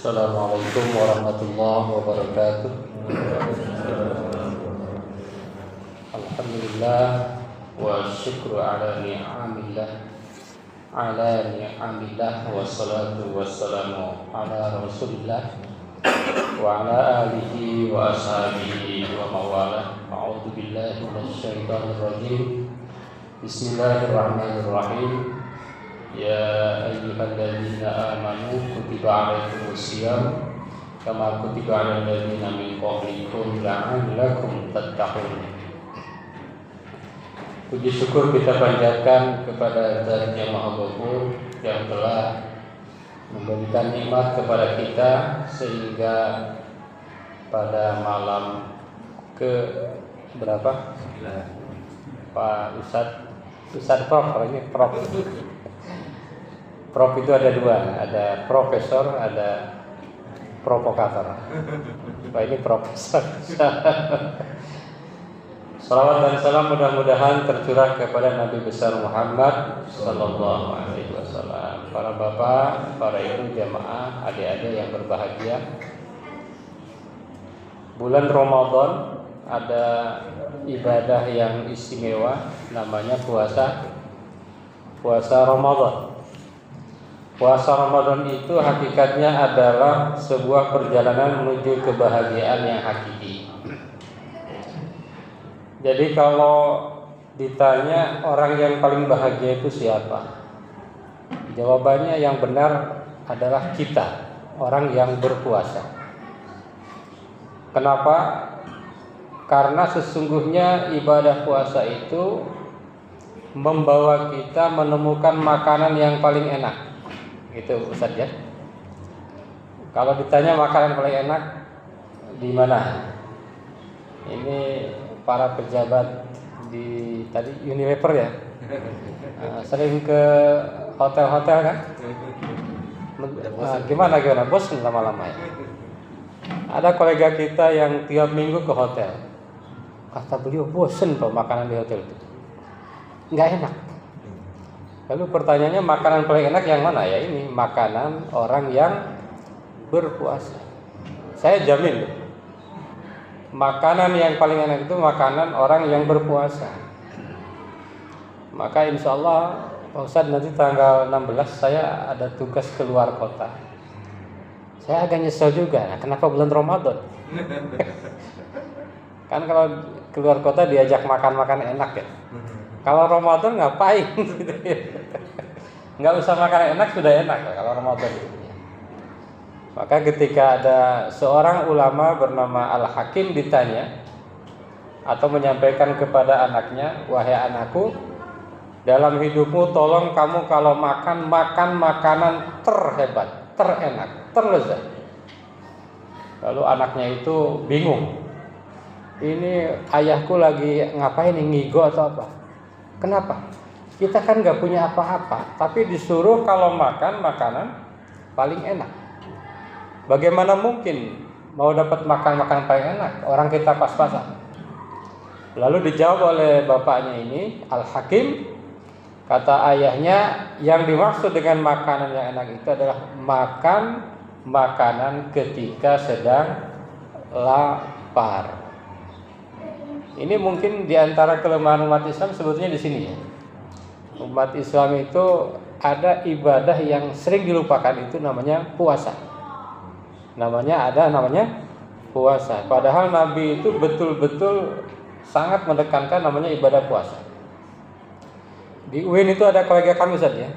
Assalamualaikum warahmatullahi wabarakatuh. Alhamdulillah wa syukru ala ni'amillah wassalatu wassalamu ala rasulillah wa ala alihi wa ashabihi wa mawalah. A'udzu billahi minasyaitonir rajim. Bismillahirrahmanirrahim. Ya ayyuhalladzina amanu kutiba alaikumusiyam kama kutiba alal ladzina min qablikum la'allakum tattaqun. Puji syukur kita panjatkan kepada Zat yang Maha Ghafur yang telah memberikan nikmat kepada kita sehingga pada malam ke berapa? Pak Ustadz Prof, ini Prof. Prof itu ada dua, ada profesor, ada provokator. Wah, ini profesor. Salawat dan salam mudah-mudahan tercurah kepada Nabi besar Muhammad Sallallahu Alaihi Wasallam. Para bapak, para ibu jamaah, adik-adik yang berbahagia. Bulan Ramadan ada ibadah yang istimewa, namanya puasa Ramadan. Puasa Ramadan itu hakikatnya adalah sebuah perjalanan menuju kebahagiaan yang hakiki. Jadi kalau ditanya orang yang paling bahagia itu siapa? Jawabannya yang benar adalah kita, orang yang berpuasa. Kenapa? Karena sesungguhnya ibadah puasa itu membawa kita menemukan makanan yang paling enak. Gitu Ustaz ya. Kalau ditanya makanan paling enak di mana? Ini para pejabat di tadi Unilever ya. Sering ke hotel-hotel kan? Gimana bosan lama-lama ya? Ada kolega kita yang tiap minggu ke hotel. Kata beliau bosan Pak makanan di hotel itu. Enggak enak. Lalu pertanyaannya makanan paling enak yang mana? Ya ini makanan orang yang berpuasa. Saya jamin makanan yang paling enak itu makanan orang yang berpuasa. Maka insya Allah Pak Ustadz nanti tanggal 16 saya ada tugas keluar kota. Saya agak nyesel juga. Nah, kenapa bulan Ramadan? Kan kalau keluar kota diajak makan-makan enak ya. Kalau Ramadan ngapain gitu ya. Nggak usah makan enak sudah enak kalau Ramadan itu. Maka ketika ada seorang ulama bernama Al-Hakim ditanya atau menyampaikan kepada anaknya, wahai anakku, dalam hidupmu tolong kamu kalau makan makanan terhebat, terenak, terlezat. Lalu anaknya itu bingung. Ini ayahku lagi ngapain nih, ngigo atau apa? Kenapa? Kita kan nggak punya apa-apa, tapi disuruh kalau makan makanan paling enak. Bagaimana mungkin mau dapat makan makanan paling enak? Orang kita pas-pasan. Lalu dijawab oleh bapaknya ini Al-Hakim, kata ayahnya, yang dimaksud dengan makanan yang enak itu adalah makan makanan ketika sedang lapar. Ini mungkin diantara kelemahan umat Islam sebetulnya di sini ya. Umat Islam itu ada ibadah yang sering dilupakan, itu namanya puasa. Namanya puasa. Padahal Nabi itu betul-betul sangat menekankan namanya ibadah puasa. Di UIN itu ada kolega kami Ustaz ya,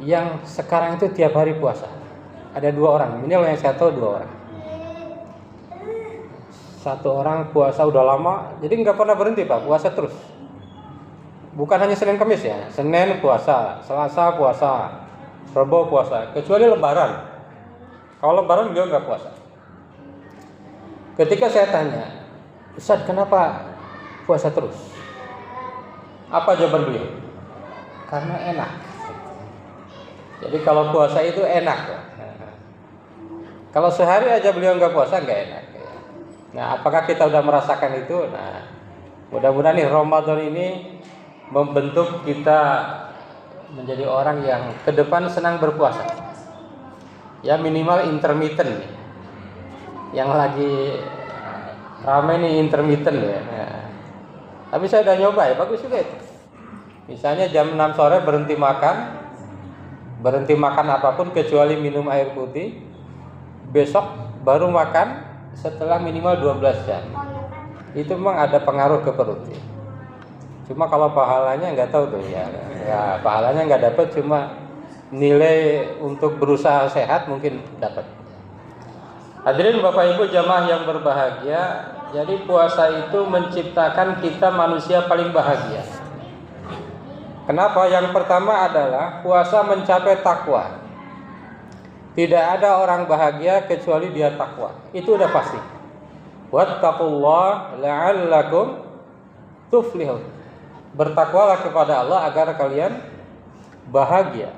yang sekarang itu tiap hari puasa. Ada 2 orang. Ini yang saya tahu 2 orang. Satu orang puasa udah lama, jadi nggak pernah berhenti Pak, puasa terus. Bukan hanya Senin Kamis ya, Senin puasa, Selasa puasa, Rabu puasa, kecuali Lebaran. Kalau Lebaran beliau nggak puasa. Ketika saya tanya, Ustaz kenapa puasa terus? Apa jawaban beliau? Karena enak. Jadi kalau puasa itu enak. Kalau sehari aja beliau nggak puasa nggak enak. Nah, apakah kita udah merasakan itu? Nah, mudah-mudahan nih Ramadan ini membentuk kita menjadi orang yang ke depan senang berpuasa. Ya minimal intermittent. Yang lagi ramai nih intermittent ya. Nah, tapi saya udah nyoba ya, bagus juga itu. Misalnya jam 6 sore berhenti makan apapun kecuali minum air putih. Besok baru makan setelah minimal 12 jam. Itu memang ada pengaruh ke perut. Cuma kalau pahalanya nggak tahu tuh ya. Ya pahalanya nggak dapat, cuma nilai untuk berusaha sehat mungkin dapat. Hadirin Bapak Ibu jamaah yang berbahagia, jadi puasa itu menciptakan kita manusia paling bahagia. Kenapa? Yang pertama adalah puasa mencapai takwa. Tidak ada orang bahagia kecuali dia takwa. Itu udah pasti. Wattaqullah la'allakum tuflihun. Bertakwalah kepada Allah agar kalian bahagia.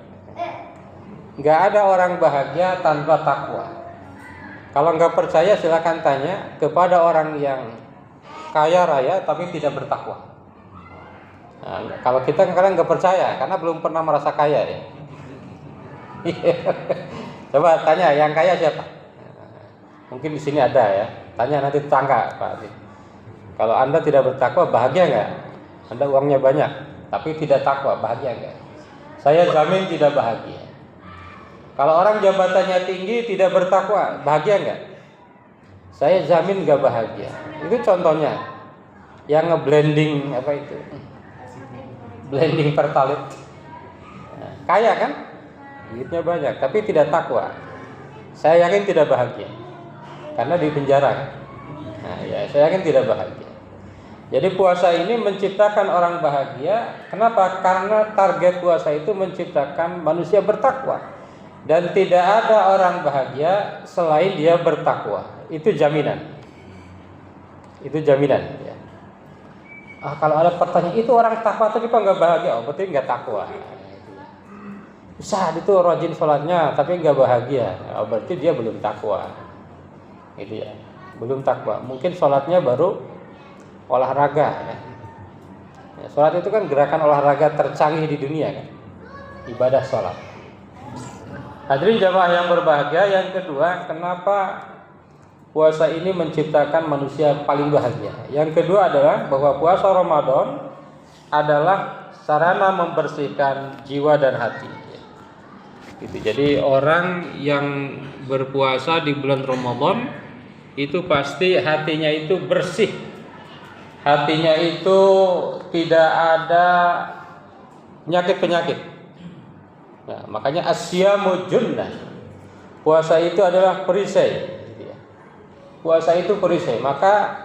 Nggak ada orang bahagia tanpa takwa. Kalau nggak percaya silakan tanya kepada orang yang kaya raya tapi tidak bertakwa. Nah, kalau kita kadang nggak percaya karena belum pernah merasa kaya ya. Coba tanya yang kaya siapa? Mungkin di sini ada ya. Tanya nanti tetangga Pak. Kalau Anda tidak bertakwa bahagia nggak? Anda uangnya banyak tapi tidak takwa bahagia nggak? Saya jamin tidak bahagia. Kalau orang jabatannya tinggi tidak bertakwa, bahagia nggak? Saya jamin nggak bahagia. Itu contohnya yang ngeblending apa itu? Blending pertalite. Nah, kaya kan? Duitnya banyak, tapi tidak takwa. Saya yakin tidak bahagia. Karena di penjara kan? Nah, ya, saya yakin tidak bahagia. Jadi puasa ini menciptakan orang bahagia. Kenapa? Karena target puasa itu menciptakan manusia bertakwa. Dan tidak ada orang bahagia selain dia bertakwa. Itu jaminan. Itu jaminan ya. Kalau ada pertanyaan, itu orang takwa tapi kok nggak bahagia? Oh, berarti nggak takwa. Bisa itu rajin sholatnya tapi nggak bahagia. Oh, berarti dia belum takwa. Itu ya. Belum takwa. Mungkin sholatnya baru olahraga ya. Sholat itu kan gerakan olahraga tercanggih di dunia kan. Ibadah sholat. Hadirin jamaah yang berbahagia, yang kedua, kenapa puasa ini menciptakan manusia paling bahagia? Yang kedua adalah bahwa puasa Ramadan adalah sarana membersihkan jiwa dan hati. Gitu. Jadi orang yang berpuasa di bulan Ramadan itu pasti hatinya itu bersih. Hatinya itu tidak ada penyakit-penyakit. Nah, makanya asyamu junnah. Puasa itu adalah perisai. Puasa itu perisai. Maka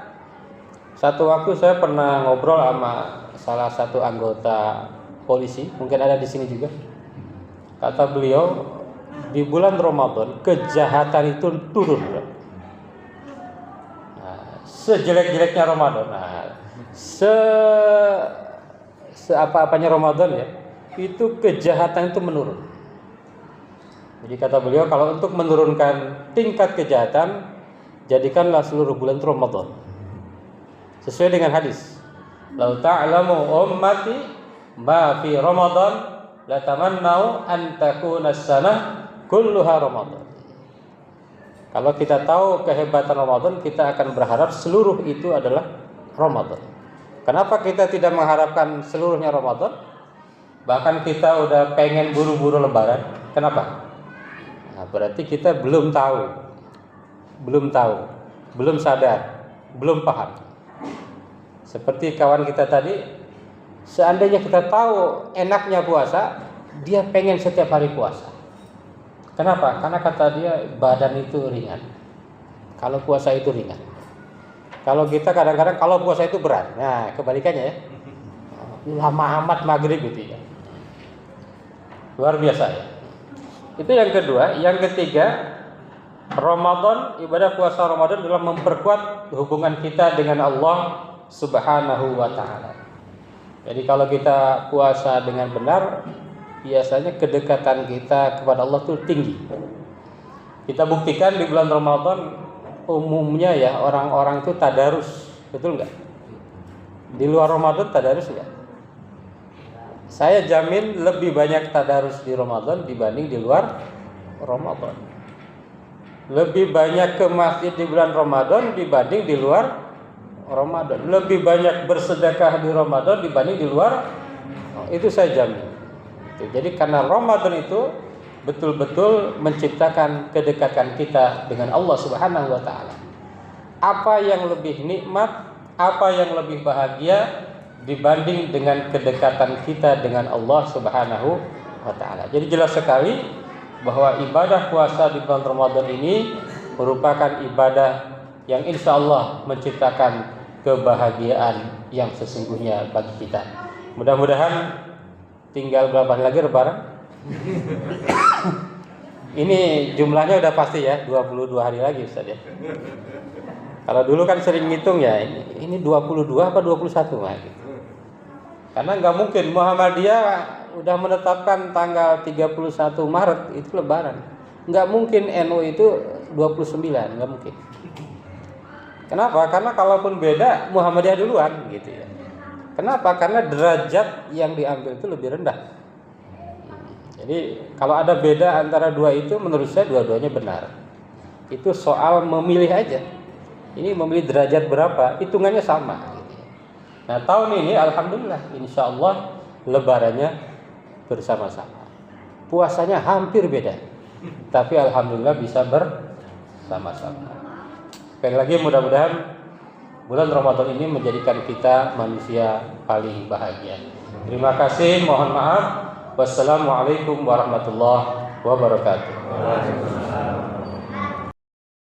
satu waktu saya pernah ngobrol sama salah satu anggota polisi, mungkin ada di sini juga. Kata beliau, di bulan Ramadan kejahatan itu turun. Nah, sejelek-jeleknya Ramadan. Nah, apa-apanya Ramadan ya. Itu kejahatan itu menurun. Jadi kata beliau, kalau untuk menurunkan tingkat kejahatan, jadikanlah seluruh bulan itu Ramadan. Sesuai dengan hadis. Lau ta'lamu ummati ma fi Ramadan la tamannau an takuna as-sanah kulluha Ramadan. Kalau kita tahu kehebatan Ramadan, kita akan berharap seluruh itu adalah Ramadan. Kenapa kita tidak mengharapkan seluruhnya Ramadan? Bahkan kita udah pengen buru-buru Lebaran. Kenapa? Nah, berarti kita belum tahu, belum sadar, belum paham. Seperti kawan kita tadi, seandainya kita tahu enaknya puasa, dia pengen setiap hari puasa. Kenapa? Karena kata dia badan itu ringan. Kalau puasa itu ringan. Kalau kita kadang-kadang kalau puasa itu berat. Nah, kebalikannya ya. Lama amat maghrib gitu ya. Luar biasa ya. Itu yang kedua. Yang ketiga, Ramadan, ibadah puasa Ramadan adalah memperkuat hubungan kita dengan Allah Subhanahu wa ta'ala. Jadi kalau kita puasa dengan benar, biasanya kedekatan kita kepada Allah itu tinggi. Kita buktikan di bulan Ramadan umumnya ya orang-orang itu tadarus, betul nggak? Di luar Ramadan tadarus nggak? Saya jamin lebih banyak tadarus di Ramadan dibanding di luar Ramadan. lebih banyak ke masjid di bulan Ramadan dibanding di luar Ramadan. Lebih banyak bersedekah di Ramadan dibanding di luar. Itu saya jamin. Jadi karena Ramadan itu betul-betul menciptakan kedekatan kita dengan Allah Subhanahu wa taala. Apa yang lebih nikmat, apa yang lebih bahagia dibanding dengan kedekatan kita dengan Allah Subhanahu wa taala. Jadi jelas sekali bahwa ibadah puasa di bulan Ramadan ini merupakan ibadah yang insya Allah menciptakan kebahagiaan yang sesungguhnya bagi kita. Mudah-mudahan tinggal berapa hari lagi Lebaran? Ini jumlahnya udah pasti ya, 22 hari lagi Ustaz ya. Kalau dulu kan sering ngitung ya, ini 22 apa 21 Pak? Karena nggak mungkin Muhammadiyah udah menetapkan tanggal 31 Maret itu Lebaran. Nggak mungkin NU itu 29, nggak mungkin. Kenapa? Karena kalaupun beda Muhammadiyah duluan gitu ya. Kenapa? Karena derajat yang diambil itu lebih rendah. Jadi kalau ada beda antara dua itu menurut saya dua-duanya benar. Itu soal memilih aja. Ini memilih derajat berapa, hitungannya sama gitu. Nah tahun ini alhamdulillah insya Allah lebarannya bersama-sama. Puasanya hampir beda, tapi alhamdulillah bisa bersama-sama. Sekali lagi mudah-mudahan bulan Ramadan ini menjadikan kita manusia paling bahagia. Terima kasih, mohon maaf. Wassalamualaikum warahmatullahi wabarakatuh.